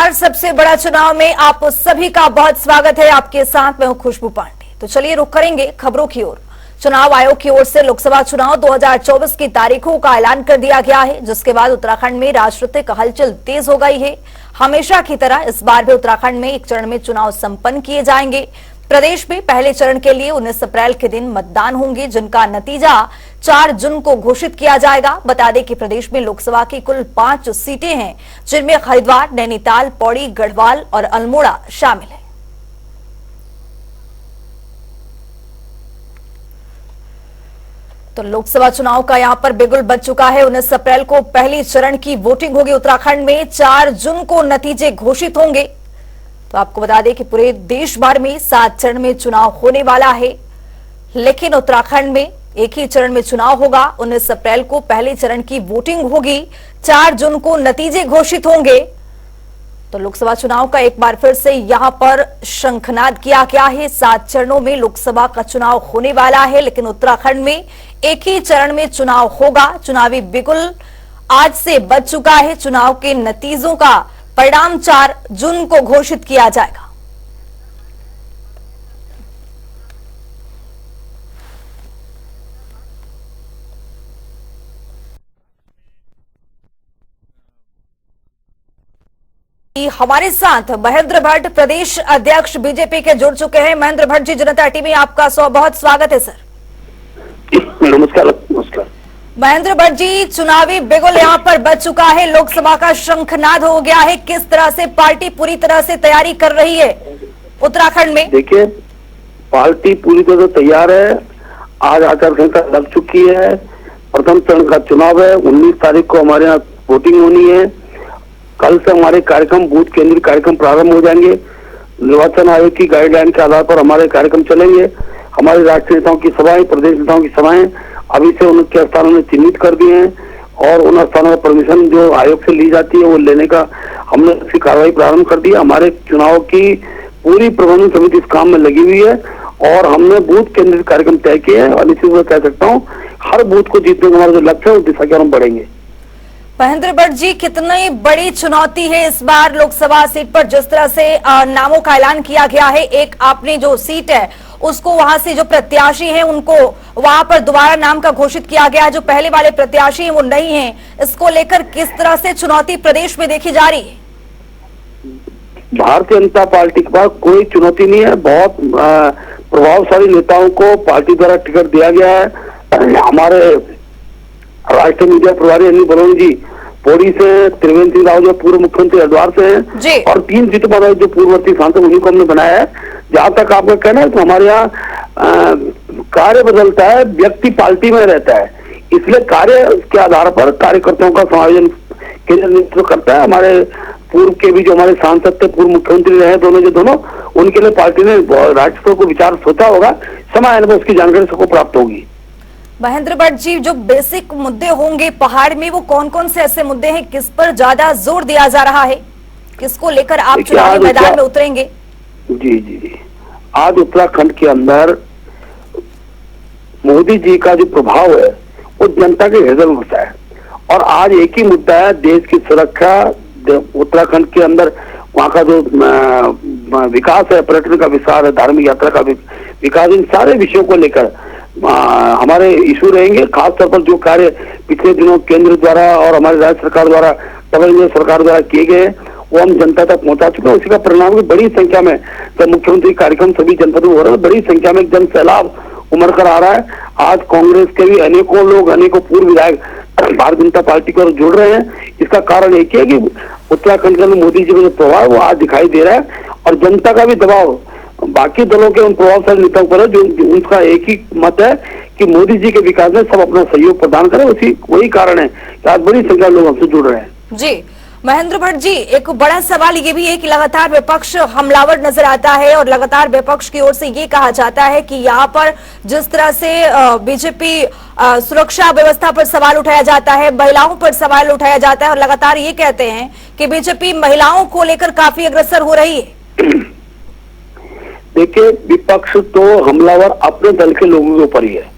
नमस्कार। सबसे बड़ा चुनाव में आप सभी का बहुत स्वागत है। आपके साथ मैं हूं खुशबू पांडे। तो चलिए रुख करेंगे खबरों की ओर। चुनाव आयोग की ओर से लोकसभा चुनाव 2024 की तारीखों का ऐलान कर दिया गया है, जिसके बाद उत्तराखंड में राजनीतिक हलचल तेज हो गई है। हमेशा की तरह इस बार भी उत्तराखंड में एक चरण में चुनाव संपन्न किए जाएंगे। प्रदेश में पहले चरण के लिए 19 अप्रैल के दिन मतदान होंगे, जिनका नतीजा 4 जून को घोषित किया जाएगा। बता दें कि प्रदेश में लोकसभा की कुल 5 सीटें हैं, जिनमें हरिद्वार, नैनीताल, पौड़ी, गढ़वाल और अल्मोड़ा शामिल है। तो लोकसभा चुनाव का यहां पर बिगुल बज चुका है। 19 अप्रैल को पहली चरण की वोटिंग होगी उत्तराखंड में। 4 जून को नतीजे घोषित होंगे। तो आपको बता दें कि पूरे देश भर में 7 चरण में चुनाव होने वाला है, लेकिन उत्तराखंड में एक ही चरण में चुनाव होगा। 19 अप्रैल को पहले चरण की वोटिंग होगी, 4 जून को नतीजे घोषित होंगे। तो लोकसभा चुनाव का एक बार फिर से यहां पर शंखनाद किया गया है। 7 चरणों में लोकसभा का चुनाव होने वाला है, लेकिन उत्तराखंड में एक ही चरण में चुनाव होगा। चुनावी बिगुल आज से बज चुका है। चुनाव के नतीजों का परिणाम 4 जून को घोषित किया जाएगा। हमारे साथ महेंद्र भट्ट, प्रदेश अध्यक्ष बीजेपी के, जुड़ चुके हैं। महेंद्र भट्ट जी, जनता टीवी में आपका बहुत स्वागत है सर। नमस्कार। नमस्कार महेंद्र भट्ट जी, चुनावी बिगुल यहां पर बज चुका है, लोकसभा का शंखनाद हो गया है। किस तरह से पार्टी पूरी तरह से तैयारी कर रही है उत्तराखंड में? देखिए, पार्टी पूरी तरह से तैयार है। आज आचार संहिता लग चुकी है। प्रथम चरण का चुनाव है। 19 तारीख को हमारे यहाँ वोटिंग होनी है। कल से हमारे कार्यक्रम, बूथ केंद्रीय कार्यक्रम प्रारंभ हो जाएंगे। निर्वाचन आयोग की गाइडलाइन के आधार पर हमारे कार्यक्रम चलेंगे। हमारे राष्ट्रीय नेताओं की सभाएं, प्रदेश नेताओं की सभाएं अभी से उनके स्थानों में चिन्हित कर दिए हैं और उन स्थानों में परमिशन जो आयोग से ली जाती है वो लेने का हमने इसकी कार्रवाई प्रारंभ कर दी। हमारे चुनाव की पूरी प्रबंधन समिति इस काम में लगी हुई है और हमने बूथ केंद्रित कार्यक्रम तय किए हैं और निश्चित रूप से कह सकता हूँ हर बूथ को जीतने का हमारा जो लक्ष्य है उस दिशा की ओर हम बढ़ेंगे। महेंद्र भट्ट जी, कितनी बड़ी चुनौती है इस बार लोकसभा सीट पर? जिस तरह से नामों का ऐलान किया गया है, एक आपने जो सीट है उसको वहां से जो प्रत्याशी हैं उनको वहां पर दोबारा नाम का घोषित किया गया है। जो पहले वाले प्रत्याशी हैं वो नहीं हैं। इसको लेकर किस तरह से चुनौती प्रदेश में देखी जा रही है? भारतीय जनता पार्टी के पास कोई चुनौती नहीं है। बहुत प्रभावशाली नेताओं को पार्टी द्वारा टिकट दिया गया है। हमारे राष्ट्रीय मीडिया प्रभारी अनिल बलूनी जी पौड़ी से, त्रिवेंद्र सिंह राव जो पूर्व मुख्यमंत्री हरिद्वार से हैं और 3 सीटों पर जो पूर्ववर्ती सांसद उन्हीं को हमने बनाया है। जहां तक आपका कहना है तो हमारे यहाँ कार्य बदलता है, व्यक्ति पार्टी में रहता है, इसलिए कार्य के आधार पर कार्यकर्ताओं का समायोजन केंद्र नेतृत्व करता है। हमारे पूर्व के भी जो हमारे सांसद थे, पूर्व मुख्यमंत्री रहे दोनों, उनके लिए पार्टी ने राज्य स्तर को विचार सोचा होगा। समय आने पर उसकी जानकारी सबको प्राप्त होगी। महेंद्र भट्ट जी, जो बेसिक मुद्दे होंगे पहाड़ में, वो कौन कौन से ऐसे मुद्दे हैं, किस पर ज्यादा जोर दिया जा रहा है, किसको लेकर आप चुनावी मैदान में उतरेंगे? जी, आज उत्तराखंड के अंदर मोदी जी का जो प्रभाव है वो जनता के हृदय में बसा है और आज एक ही मुद्दा है, देश की सुरक्षा। उत्तराखंड के अंदर वहाँ का जो विकास है, पर्यटन का विस्तार है, धार्मिक यात्रा का विकास, इन सारे विषयों को लेकर हमारे इशू रहेंगे। खासतौर पर जो कार्य पिछले दिनों केंद्र द्वारा और हमारी राज्य सरकार द्वारा, डबल इंजन सरकार द्वारा किए गए वो हम जनता तक पहुंचा चुके हैं। उसी का परिणाम बड़ी संख्या में जब मुख्यमंत्री कार्यक्रम सभी जनपदों में हो रहा है, बड़ी संख्या में जन सैलाब उमड़ कर आ रहा है। आज कांग्रेस के भी अनेकों लोग, अनेकों पूर्व विधायक भारतीय जनता पार्टी को जुड़ रहे हैं। इसका कारण एक है कि उत्तराखंड के अंदर मोदी जी का जो प्रभाव वो आज दिखाई दे रहा है और जनता का भी दबाव बाकी दलों के उन प्रभावशाली नेताओं पर है, जो उनका एक ही मत है कि मोदी जी के विकास में सब अपना सहयोग प्रदान करें। वही कारण है कि आज बड़ी संख्या में लोग हमसे जुड़ रहे हैं। जी महेंद्र भट्ट जी, एक बड़ा सवाल ये भी है कि लगातार विपक्ष हमलावर नजर आता है और लगातार विपक्ष की ओर से ये कहा जाता है कि यहाँ पर जिस तरह से बीजेपी सुरक्षा व्यवस्था पर सवाल उठाया जाता है, महिलाओं पर सवाल उठाया जाता है और लगातार ये कहते हैं कि बीजेपी महिलाओं को लेकर काफी अग्रसर हो रही है। देखिए, विपक्ष तो हमलावर अपने दल के लोगों के ऊपर ही है।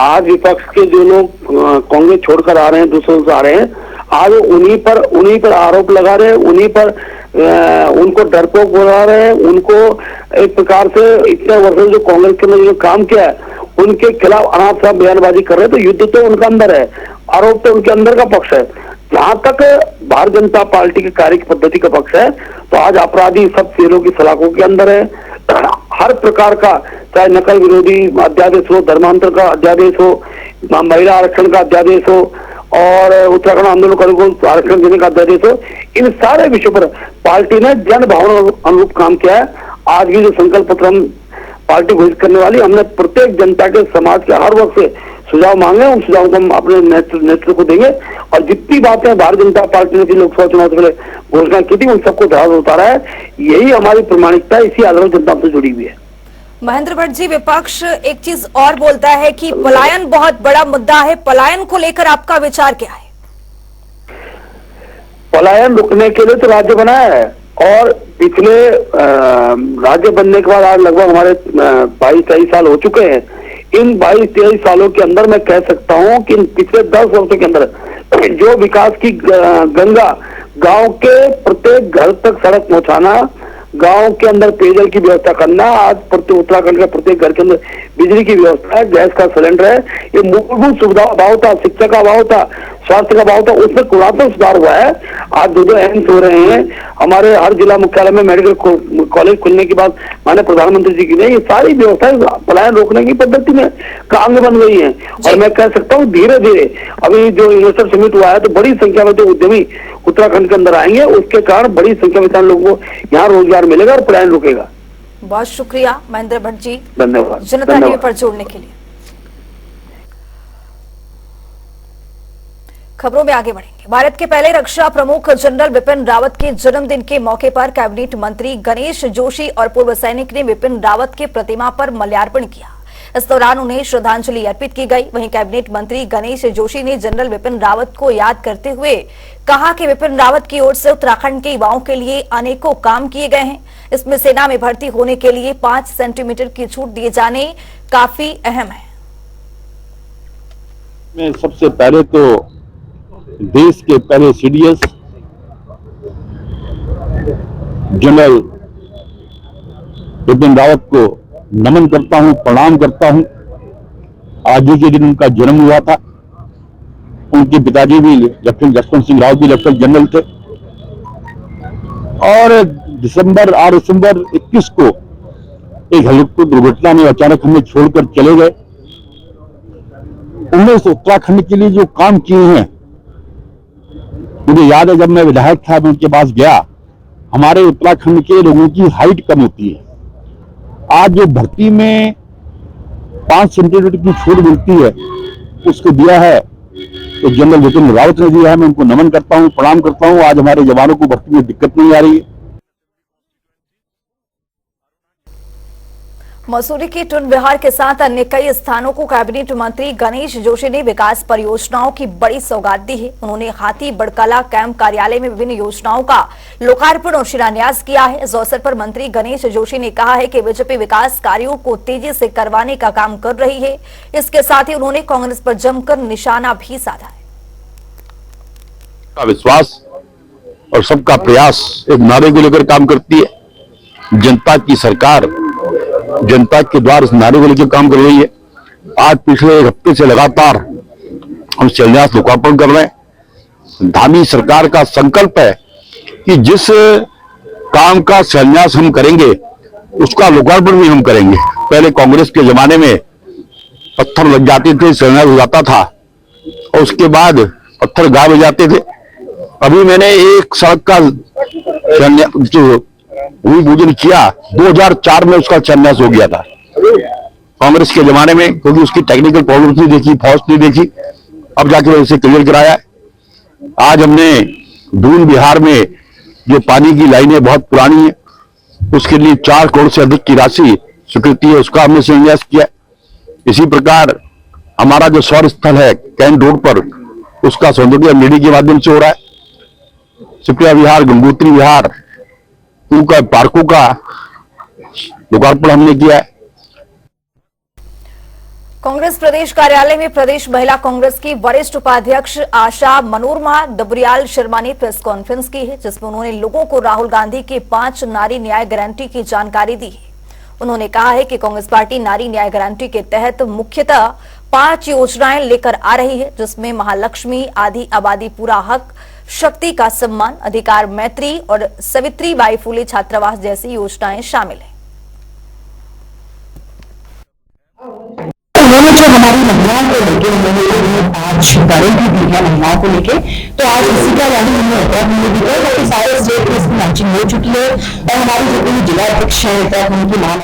आज विपक्ष के जो लोग कांग्रेस छोड़कर आ रहे हैं, दूसरों से आ रहे हैं, आज उन्हीं पर आरोप लगा रहे हैं, उन्हीं पर उनको डरपोक बना रहे हैं, उनको एक प्रकार से इतने वर्षों जो कांग्रेस के अंदर जो काम किया है उनके खिलाफ अनाप शनाप बयानबाजी कर रहे हैं। तो युद्ध तो उनका अंदर है, आरोप तो उनके अंदर का पक्ष है। जहां तक भारतीय जनता पार्टी के कार्य की पद्धति का पक्ष है तो आज अपराधी सब सेलों की सलाखों के अंदर है। हर प्रकार का, चाहे नकल विरोधी अध्यादेश हो, धर्मांतर का अध्यादेश हो, महिला आरक्षण का अध्यादेश हो और उत्तराखंड आंदोलनकारियों को आरक्षण देने का अध्यादेश हो, इन सारे विषयों पर पार्टी ने जन भावना अनुरूप काम किया है। आज भी जो संकल्प पत्र हम पार्टी घोषित करने वाली, हमने प्रत्येक जनता के समाज के हर वर्ग से सुझाव मांगे, उन सुझावों को हम अपने नेतृत्व को देंगे और जितनी बातें भारतीय जनता पार्टी ने लोकसभा चुनाव से पहले घोषणा की थी उन सबको ध्यान उतारा है। यही हमारी प्रामाणिकता है, इसी आधार पर जनता से जुड़ी हुई है। महेंद्र भट्ट जी, विपक्ष एक चीज और बोलता है कि पलायन बहुत बड़ा मुद्दा है, पलायन को लेकर आपका विचार क्या है? पलायन रुकने के लिए तो राज्य बनाया है और पिछले राज्य बनने के बाद आज लगभग हमारे 22-23 साल हो चुके हैं। इन 22-23 सालों के अंदर मैं कह सकता हूं कि इन पिछले 10 वर्षों के अंदर जो विकास की गंगा, गांव के प्रत्येक घर तक सड़क पहुंचाना, गांव के अंदर पेयजल की व्यवस्था करना, आज उत्तराखंड के प्रत्येक घर के अंदर बिजली की व्यवस्था है, गैस का सिलेंडर है, ये मूलभूत सुविधा का अभाव था, शिक्षा का अभाव था, स्वास्थ्य का अभाव था, उसमें गुणात्मक सुधार हुआ है। आज 2 एम्स हो रहे हैं, हमारे हर जिला मुख्यालय में मेडिकल कॉलेज खुलने के बाद माननीय प्रधानमंत्री जी की ने ये सारी व्यवस्थाएं पलायन रोकने की पद्धति में काम बन गई है। और मैं कह सकता हूँ धीरे धीरे अभी जो इन्वेस्टर समिट हुआ है तो बड़ी संख्या में जो उद्यमी उत्तराखंड के अंदर आएंगे, उसके कारण बड़ी संख्या में लोगों को यहाँ रोजगार मिलेगा और पलायन रुकेगा। बहुत शुक्रिया महेंद्र भट्ट जी, धन्यवाद जनता टीवी पर जुड़ने के लिए। खबरों में आगे बढ़ेंगे। भारत के पहले रक्षा प्रमुख जनरल बिपिन रावत के जन्मदिन के मौके पर कैबिनेट मंत्री गणेश जोशी और पूर्व सैनिक ने बिपिन रावत के प्रतिमा पर माल्यार्पण किया। इस दौरान उन्हें श्रद्धांजलि अर्पित की गई। वहीं कैबिनेट मंत्री गणेश जोशी ने जनरल बिपिन रावत को याद करते हुए कहा कि बिपिन रावत की ओर से उत्तराखंड के युवाओं के लिए अनेकों काम किए गए हैं। इसमें सेना में भर्ती होने के लिए 5 सेंटीमीटर की छूट दिए जाने काफी अहम है। मैं सबसे पहले तो देश के पहले सीडीएस जनरल बिपिन रावत को नमन करता हूं, प्रणाम करता हूं। आज ही के दिन उनका जन्म हुआ था। उनके पिताजी भी लेफ्टिनेंट जसवंत सिंह रावत भी लेफ्टिनेंट जनरल थे और 8 दिसंबर 21 को एक हेलीकॉप्टर दुर्घटना में अचानक हमें छोड़कर चले गए। उन्होंने इस उत्तराखंड के लिए जो काम किए हैं, मुझे याद है जब मैं विधायक था मैं उनके पास गया, हमारे उत्तराखंड के लोगों की हाइट कम होती है। आज जो भर्ती में 5 सेंटीमीटर की छूट मिलती है उसको दिया है तो जनरल बिपिन रावत ने दिया है। मैं उनको नमन करता हूं, प्रणाम करता हूं। आज हमारे जवानों को भर्ती में दिक्कत नहीं आ रही है। मसूरी के टुन विहार के साथ अन्य कई स्थानों को कैबिनेट मंत्री गणेश जोशी ने विकास परियोजनाओं की बड़ी सौगात दी है। उन्होंने हाथी बड़कला कैंप कार्यालय में विभिन्न योजनाओं का लोकार्पण और शिलान्यास किया है। इस अवसर पर मंत्री गणेश जोशी ने कहा है कि बीजेपी विकास कार्यों को तेजी से करवाने का काम कर रही है। इसके साथ ही उन्होंने कांग्रेस पर जमकर निशाना भी साधा है। विश्वास और सबका प्रयास एक नारे को लेकर काम करती है। जनता की सरकार जनता के द्वार इस नारे को लेकर काम कर रही है। आज पिछले 1 हफ्ते से लगातार हम शिलान्यास लोकार्पण कर रहे हैं। धामी सरकार का संकल्प है कि जिस काम का शिलान्यास हम करेंगे उसका लोकार्पण भी हम करेंगे। पहले कांग्रेस के जमाने में पत्थर लग जाते थे, शिलान्यास हो जाता था और उसके बाद पत्थर गायब हो जाते थे। अभी मैंने एक सड़क का जो भूमि पूजन किया, 2004 में उसका शिलान्यास हो गया था कांग्रेस के जमाने में, क्योंकि उसकी टेक्निकल प्रॉब्लम नहीं देखी, फॉल्ट नहीं देखी, अब जाके उसे क्लियर कराया है। आज हमने दून बिहार में जो पानी की लाइनें बहुत पुरानी है उसके लिए 4 करोड़ से अधिक की राशि स्वीकृति है, उसका हमने शिलान्यास किया। इसी प्रकार हमारा जो सौर स्थल है कैंट रोड पर, उसका सौंदर्यीकरण के माध्यम से हो रहा है। सुप्रिया विहार, गंगोत्री विहार का पार्कों का लोकार्पण हमने किया है। कांग्रेस प्रदेश कार्यालय में प्रदेश महिला कांग्रेस की वरिष्ठ उपाध्यक्ष आशा मनोरमा दबरियाल शर्मा ने प्रेस कॉन्फ्रेंस की है, जिसमें उन्होंने लोगों को राहुल गांधी के 5 नारी न्याय गारंटी की जानकारी दी है। उन्होंने कहा है कि कांग्रेस पार्टी नारी न्याय गारंटी के तहत मुख्यतः 5 योजनाएं लेकर आ रही है, जिसमें महालक्ष्मी, आधी आबादी पूरा हक, शक्ति का सम्मान, अधिकार मैत्री और सावित्रीबाई फुले छात्रावास जैसी योजनाएं शामिल हैं। उन्होंने जो हमारी महिलाओं को लेकर उन्होंने 5 गारंटी दी है महिलाओं को लेके, तो आज इसी का यानी हमने भी है सारे स्टेट में इसकी मैचिंग हो चुकी है और हमारी जितनी जिला अध्यक्ष है उनकी मांग।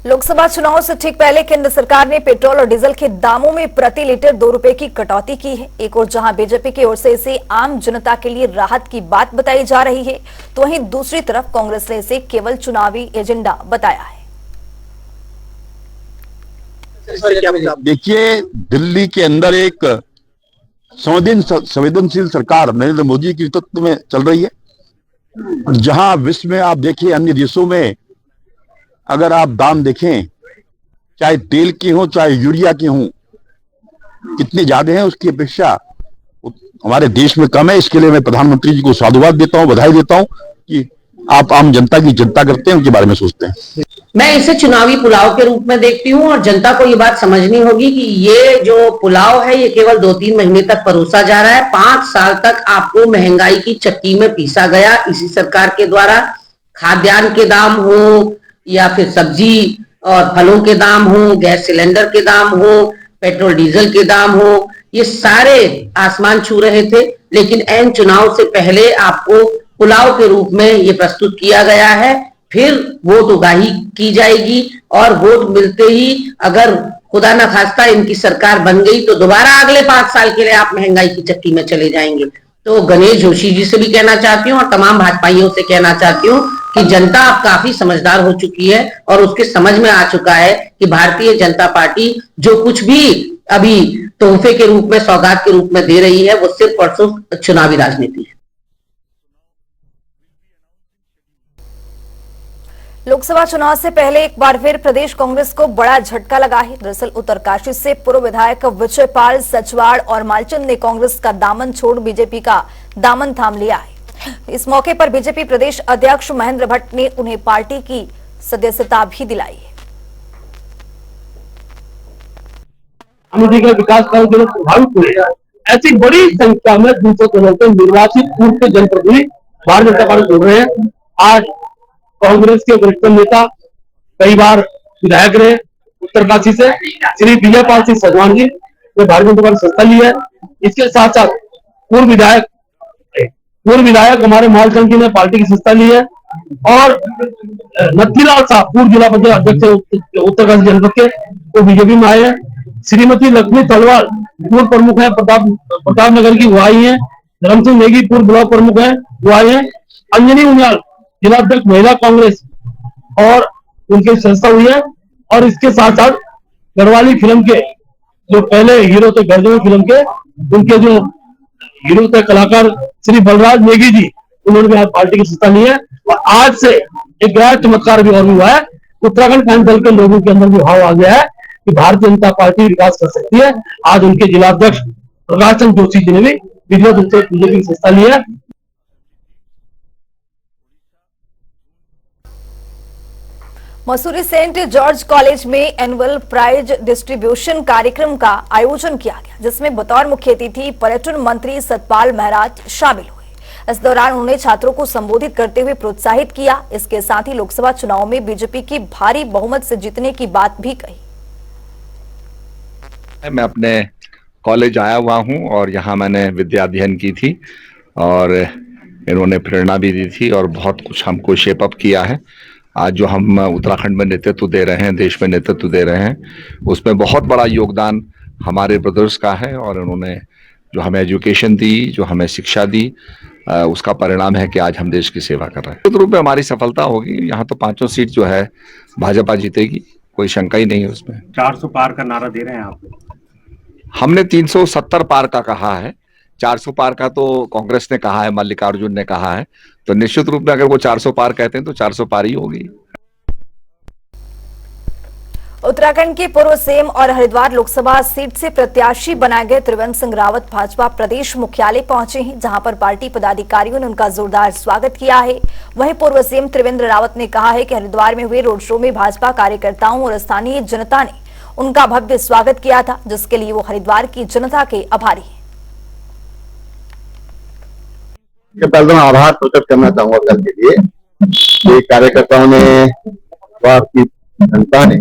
लोकसभा चुनाव से ठीक पहले केंद्र सरकार ने पेट्रोल और डीजल के दामों में प्रति लीटर 2 रुपए की कटौती की है। एक और जहां बीजेपी की ओर से इसे आम जनता के लिए राहत की बात बताई जा रही है, तो वहीं दूसरी तरफ कांग्रेस ने इसे केवल चुनावी एजेंडा बताया है। देखिए, दिल्ली के अंदर एक संवेदनशील सरकार नरेंद्र मोदी के नेतृत्व में चल रही है। जहां विश्व में आप देखिए, अन्य देशों में अगर आप दाम देखें, चाहे तेल के हों चाहे यूरिया के हों, कितने ज्यादा हैं उसकी अपेक्षा हमारे देश में कम है। इसके लिए मैं प्रधानमंत्री जी को साधुवाद देता हूं, बधाई देता हूं कि आप आम जनता की चिंता करते हैं, उनके बारे में सोचते हैं। मैं इसे चुनावी पुलाव के रूप में देखती हूं और जनता को ये बात समझनी होगी कि ये जो पुलाव है ये केवल 2-3 महीने तक परोसा जा रहा है। 5 साल तक आपको महंगाई की चक्की में पीसा गया इसी सरकार के द्वारा। खाद्यान्न के दाम हो या फिर सब्जी और फलों के दाम हो, गैस सिलेंडर के दाम हो, पेट्रोल डीजल के दाम हो, ये सारे आसमान छू रहे थे। लेकिन ऐन चुनाव से पहले आपको पुलाव के रूप में ये प्रस्तुत किया गया है। फिर वोट उगाही की जाएगी और वोट मिलते ही अगर खुदा न खास्ता इनकी सरकार बन गई तो दोबारा अगले 5 साल के लिए आप महंगाई की चक्की में चले जाएंगे। तो गणेश जोशी जी से भी कहना चाहती हूँ और तमाम भाजपाइयों से कहना चाहती हूँ कि जनता अब काफी समझदार हो चुकी है और उसके समझ में आ चुका है कि भारतीय जनता पार्टी जो कुछ भी अभी तोहफे के रूप में, सौगात के रूप में दे रही है, वो सिर्फ और सिर्फ चुनावी राजनीति है। लोकसभा चुनाव से पहले एक बार फिर प्रदेश कांग्रेस को बड़ा झटका लगा है। दरअसल उत्तरकाशी से पूर्व विधायक विजय पाल सचवाड़ और मालचंद ने कांग्रेस का दामन छोड़ बीजेपी का दामन थाम लिया है। इस मौके पर बीजेपी प्रदेश अध्यक्ष महेंद्र भट्ट ने उन्हें पार्टी की सदस्यता भी दिलाई है। का विकास कार्य जो प्रभावित हुए, ऐसी बड़ी संख्या में 200 करोड़ के निर्वाचित पूर्व के जनप्रतिनिधि भारतीय जनता पार्टी जुड़ रहे हैं। आज कांग्रेस के वरिष्ठ नेता, कई बार विधायक रहे उत्तरकाशी से, श्री विजय पाल सिंह सचवाण जी ने भारतीय जनता पार्टी संस्था ली है। इसके साथ साथ पूर्व विधायक हमारे मालचंद जी ने पार्टी की संस्था ली है और नथीलाल साहब पूर्व जिला पंचायत अध्यक्ष उत्तरकाशी जनपद के, वो बीजेपी में आए हैं। श्रीमती लक्ष्मी तलवार पूर्व प्रमुख है प्रतापनगर की, वो आई है। धर्म सिंह नेगी पूर्व ब्लॉक प्रमुख है, वो आए हैं। अंजनी उनियाल जिलाध्यक्ष महिला कांग्रेस और उनकी संस्था हुई है। और इसके साथ साथ गढ़वाली फिल्म के जो पहले हीरो थे, गर्जन फिल्म के, उनके जो हीरो थे कलाकार श्री बलराज नेगी जी, उन्होंने भी पार्टी की संस्था ली है। और आज से एक गैर चमत्कार भी और हुआ है, उत्तराखंड क्रांति दल के लोगों के अंदर भी भाव आ गया है कि भारतीय जनता पार्टी विकास कर सकती है। आज उनके जिलाध्यक्ष प्रकाश चंद्र जोशी जी ने भी विधिवत रूप से बीजेपी की संस्था ली है। मसूरी सेंट जॉर्ज कॉलेज में एनुअल प्राइज डिस्ट्रीब्यूशन कार्यक्रम का आयोजन किया गया, जिसमें बतौर मुख्य अतिथि पर्यटन मंत्री सतपाल महाराज शामिल हुए। इस दौरान उन्होंने छात्रों को संबोधित करते हुए प्रोत्साहित किया। इसके साथ ही लोकसभा चुनाव में बीजेपी की भारी बहुमत से जीतने की बात भी कही। मैं अपने कॉलेज आया हुआ हूं और यहाँ मैंने विद्या अध्ययन की थी और इन्होंने प्रेरणा भी दी थी और बहुत कुछ हमको शेप अप किया है। आज जो हम उत्तराखंड में नेतृत्व दे रहे हैं, देश में नेतृत्व दे रहे हैं, उसमें बहुत बड़ा योगदान हमारे ब्रदर्स का है और उन्होंने जो हमें एजुकेशन दी, जो हमें शिक्षा दी, उसका परिणाम है कि आज हम देश की सेवा कर रहे हैं। निश्चित रूप में हमारी सफलता होगी। यहाँ तो 5 सीट जो है भाजपा जीतेगी, कोई शंका ही नहीं है उसमें। 400 पार का नारा दे रहे हैं आप? हमने 370 पार का कहा है, 400 पार का तो कांग्रेस ने कहा है, मल्लिकार्जुन ने कहा है, तो निश्चित रूप में अगर वो 400 पार कहते हैं तो 400 पार ही होगी। उत्तराखंड के पूर्व सीएम और हरिद्वार लोकसभा सीट से प्रत्याशी बनाए गए त्रिवेंद्र सिंह रावत भाजपा प्रदेश मुख्यालय पहुंचे हैं, जहां पर पार्टी पदाधिकारियों ने उनका जोरदार स्वागत किया है। वहीं पूर्व सीएम त्रिवेंद्र रावत ने कहा है कि हरिद्वार में हुए रोड शो में भाजपा कार्यकर्ताओं और स्थानीय जनता ने उनका भव्य स्वागत किया था, जिसके लिए वो हरिद्वार की जनता के आभारी हैं। पहले आभार प्रकट करना चाहूंगा कल के लिए कार्यकर्ताओं ने, जनता ने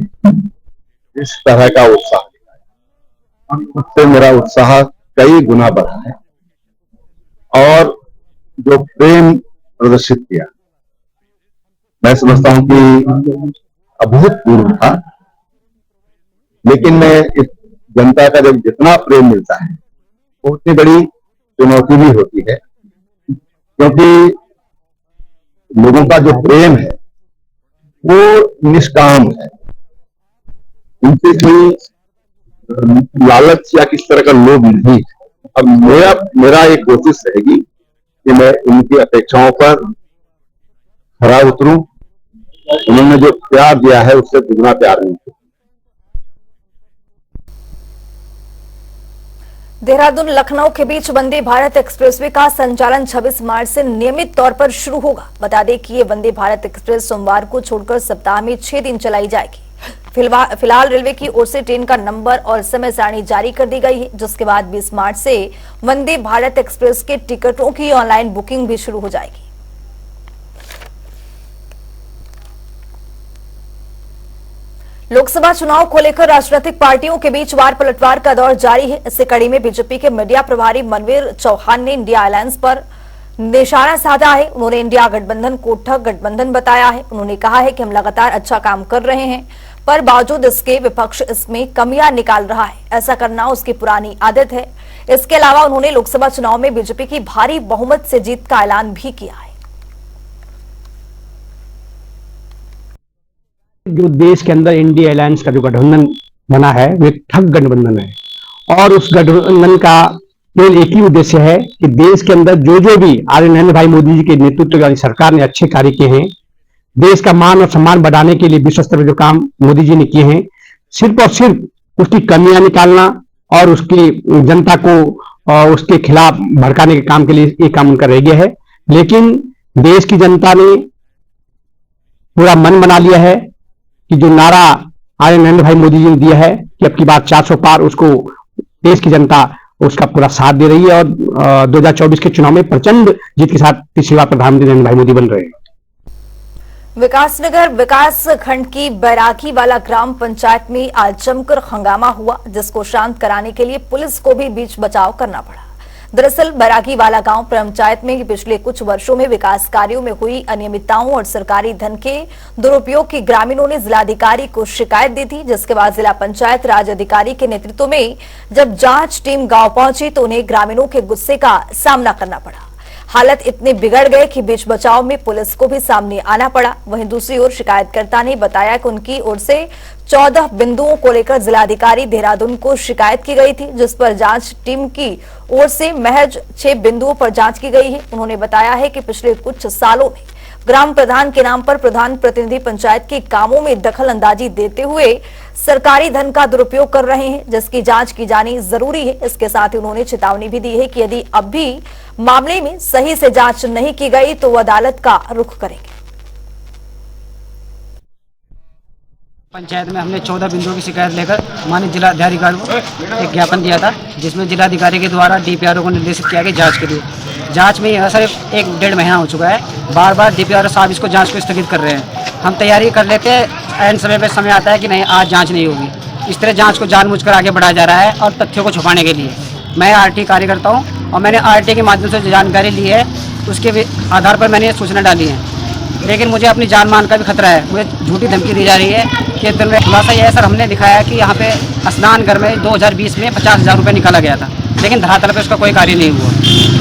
इस तरह का उत्साह दिखाया, उससे मेरा उत्साह कई गुना बढ़ा है। और जो प्रेम प्रदर्शित किया, मैं समझता हूं कि अभूतपूर्व था। लेकिन मैं इस जनता का जब जितना प्रेम मिलता है वो उतनी बड़ी चुनौती भी होती है, क्योंकि लोगों का जो प्रेम है वो निष्काम है, उनसे कोई लालच या किस तरह का लोभ नहीं है। अब मेरा एक कोशिश रहेगी कि मैं उनकी अपेक्षाओं पर खरा उतरूं, उन्होंने जो प्यार दिया है उससे दुगना प्यार मिलता है। देहरादून लखनऊ के बीच वंदे भारत एक्सप्रेसवे का संचालन 26 मार्च से नियमित तौर पर शुरू होगा। बता दें कि ये वंदे भारत एक्सप्रेस सोमवार को छोड़कर सप्ताह में 6 दिन चलाई जाएगी। फिलहाल रेलवे की ओर से ट्रेन का नंबर और समय सारणी जारी कर दी गई है, जिसके बाद 20 मार्च से वंदे भारत एक्सप्रेस के टिकटों की ऑनलाइन बुकिंग भी शुरू हो जाएगी। लोकसभा चुनाव को लेकर राजनीतिक पार्टियों के बीच वार पलटवार का दौर जारी है। इसी कड़ी में बीजेपी के मीडिया प्रभारी मनवीर चौहान ने इंडिया अलायंस पर निशाना साधा है। उन्होंने इंडिया गठबंधन को ठग गठबंधन बताया है। उन्होंने कहा है कि हम लगातार अच्छा काम कर रहे हैं, पर बावजूद इसके विपक्ष इसमें कमियां निकाल रहा है। ऐसा करना उसकी पुरानी आदत है। इसके अलावा उन्होंने लोकसभा चुनाव में बीजेपी की भारी बहुमत से जीत का ऐलान भी किया है। जो देश के अंदर इंडिया अलायंस का जो गठबंधन बना है वो एक ठग गठबंधन है, और उस गठबंधन का केवल एक ही उद्देश्य है कि देश के अंदर जो भी आदरणीय नरेंद्र भाई मोदी जी के नेतृत्व वाली सरकार ने अच्छे कार्य किए हैं, देश का मान और सम्मान बढ़ाने के लिए विश्व स्तर पर जो काम मोदी जी ने किए हैं, सिर्फ और सिर्फ उसकी कमियां निकालना और उसकी जनता को उसके खिलाफ भड़काने के काम के लिए ये काम उनका रह गया है। लेकिन देश की जनता ने पूरा मन बना लिया है कि जो नारा आदरणीय नरेंद्र भाई मोदी जी ने दिया है कि अब की बात 400 पार, उसको देश की जनता उसका पूरा साथ दे रही है और 2024 के चुनाव में प्रचंड जीत के साथ तीसरी बार प्रधानमंत्री नरेंद्र भाई मोदी बन रहे हैं। विकासनगर विकास खंड की बैरागी वाला ग्राम पंचायत में आज जमकर हंगामा हुआ, जिसको शांत कराने के लिए पुलिस को भी बीच बचाव करना पड़ा। दरअसल बैरागी वाला गांव पंचायत में पिछले कुछ वर्षों में विकास कार्यों में हुई अनियमितताओं और सरकारी धन के दुरुपयोग की ग्रामीणों ने जिलाधिकारी को शिकायत दी थी, जिसके बाद जिला पंचायत राज अधिकारी के नेतृत्व में जब जांच टीम गांव पहुंची तो उन्हें ग्रामीणों के गुस्से का सामना करना पड़ा। हालत इतने बिगड़ गए कि बीच बचाव में पुलिस को भी सामने आना पड़ा। वहीं दूसरी ओर शिकायतकर्ता ने बताया कि उनकी ओर से 14 बिंदुओं को लेकर जिलाधिकारी देहरादून को शिकायत की गई थी, जिस पर जांच टीम की ओर से महज 6 बिंदुओं पर जांच की गई है। उन्होंने बताया है कि पिछले कुछ सालों में ग्राम प्रधान के नाम पर प्रधान प्रतिनिधि पंचायत के कामों में दखल अंदाजी देते हुए सरकारी धन का दुरुपयोग कर रहे हैं, जिसकी जांच की जानी जरूरी है। इसके साथ ही उन्होंने चेतावनी भी दी है कि यदि अब भी मामले में सही से जांच नहीं की गई तो वो अदालत का रुख करेंगे। पंचायत में हमने 14 बिंदुओं की शिकायत लेकर माननीय जिलाधिकारी को एक ज्ञापन दिया था, जिसमें जिलाधिकारी के द्वारा डीपीआरओ को निर्देशित किया गया जांच के लिए। जांच में यह सर 1-1.5 महीना हो चुका है, बार बार डीपीआरओ साहब इसको जांच को स्थगित कर रहे हैं। हम तैयारी कर लेते हैं, एंड समय पे समय आता है कि नहीं आज जांच नहीं होगी। इस तरह जांच को जानबूझकर आगे बढ़ाया जा रहा है और तथ्यों को छुपाने के लिए। मैं आरटी कार्यकर्ता हूँ और मैंने आरटी के माध्यम से जानकारी ली है, उसके आधार पर मैंने सूचना डाली है। लेकिन मुझे अपनी जान मान का भी खतरा है। मुझे झूठी धमकी दी जा रही है कि दिन में खुलासा यह है सर, हमने दिखाया कि यहाँ पे स्नान घर में 2020 में 50,000 रुपये निकाला गया था, लेकिन धरातल पे उसका कोई कार्य नहीं हुआ,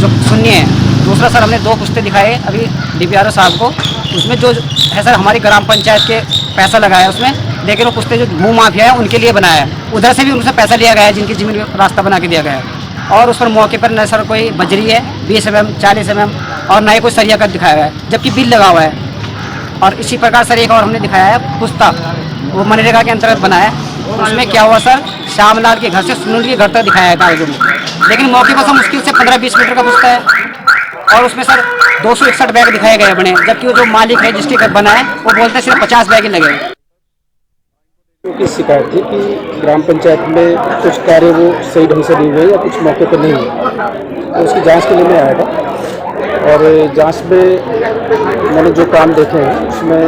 जो सुनिए है। दूसरा सर, हमने 2 पुस्तें दिखाए अभी डीपीआरओ साहब को, उसमें जो है सर हमारी ग्राम पंचायत के पैसा लगाया उसमें, लेकिन वो पुस्तें जो भू माफिया है उनके लिए बनाया है। उधर से भी उनसे पैसा लिया गया है, जिनकी जमीन में रास्ता बना के दिया गया है। और उस पर मौके पर न सर कोई बजरी है 20 mm 40 mm और न ही कोई सरिया का दिखाया गया है, जबकि बिल लगा हुआ है। और इसी प्रकार सर एक और हमने दिखाया है पुस्ता, वो मनरेगा के अंतर्गत बना है। उसमें क्या हुआ सर, श्यामलाल के घर से सुनील के घर तक दिखाया है कागजों में, लेकिन मौके पर से मुश्किल से 15-20 मीटर का पुछता है और उसमें सर 261 बैग दिखाए गए बने, जबकि वो जो मालिक है जिसके घर बना है वो बोलते हैं सिर्फ 50 बैग ही लगे हैं। की शिकायत थी कि ग्राम पंचायत में कुछ कार्य वो सही ढंग से नहीं हुए या कुछ मौके पर नहीं हुए, तो उसकी जांच के लिए मैं आया था। और जांच में मैंने जो काम देखे हैं उसमें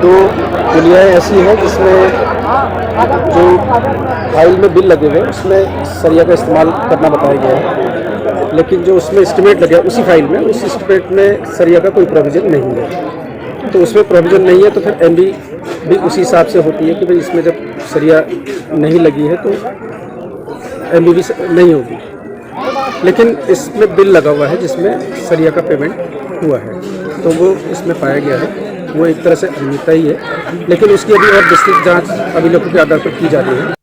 2 पुलियाएँ ऐसी हैं जिसमें जो फाइल में बिल लगे हुए उसमें सरिया का इस्तेमाल करना बताया गया है, लेकिन जो उसमें एस्टिमेट लगे उसी फाइल में, उस एस्टिमेट में सरिया का कोई प्रोविज़न नहीं है। तो उसमें प्रोविज़न नहीं है तो फिर एमबी भी उसी हिसाब से होती है कि भाई इसमें जब सरिया नहीं लगी है तो एमबी भी नहीं होगी, लेकिन इसमें बिल लगा हुआ है जिसमें सरिया का पेमेंट हुआ है, तो वो इसमें पाया गया है। वो एक तरह से अनियमितता ही है, लेकिन उसकी अभी और विस्तृत जांच अभिलेखों के आधार पर की जा रही है।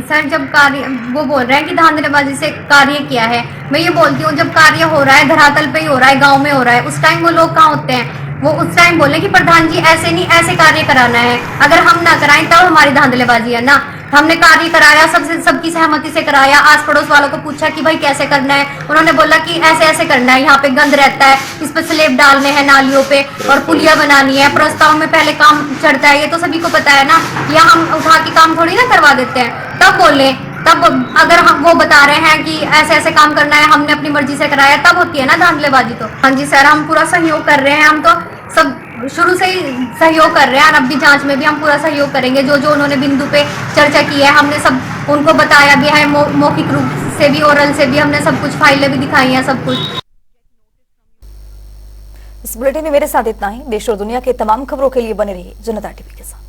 सर जब कार्य वो बोल रहे हैं कि धांधलीबाजी से कार्य किया है, मैं ये बोलती हूँ जब कार्य हो रहा है धरातल पे ही हो रहा है, गांव में हो रहा है, उस टाइम वो लोग कहाँ होते हैं? वो उस टाइम बोले कि प्रधान जी ऐसे नहीं ऐसे कार्य कराना है, अगर हम ना कराएं तब हमारी धांधलीबाजी है ना। हमने कार्य कराया, सबकी सहमति से कराया, आस पड़ोस वालों को पूछा कि भाई कैसे करना है, उन्होंने बोला कि ऐसे ऐसे करना है, यहाँ पे गंद रहता है, इस पे स्लेब डालने हैं नालियों पे और पुलिया बनानी है, प्रस्ताव में पहले काम चढ़ता है, ये तो सभी को पता है ना, या हम उठा के काम थोड़ी ना करवा देते हैं। तब बोले, तब अगर हम वो बता रहे हैं कि ऐसे ऐसे काम करना है, हमने अपनी मर्जी से कराया, तब होती है ना धांधलीबाजी। तो हाँ जी सर, हम पूरा सहयोग कर रहे हैं, हम तो सब शुरू से ही सहयोग कर रहे हैं और अब भी जांच में भी हम पूरा सहयोग करेंगे। जो जो उन्होंने बिंदु पे चर्चा की है हमने सब उनको बताया भी है, मौखिक रूप से भी ओरल से भी हमने सब कुछ फाइलें भी दिखाई हैं, सब कुछ। इस बुलेटिन में मेरे साथ इतना ही। देश और दुनिया के तमाम खबरों के लिए बने रहिए जनता टीवी के साथ।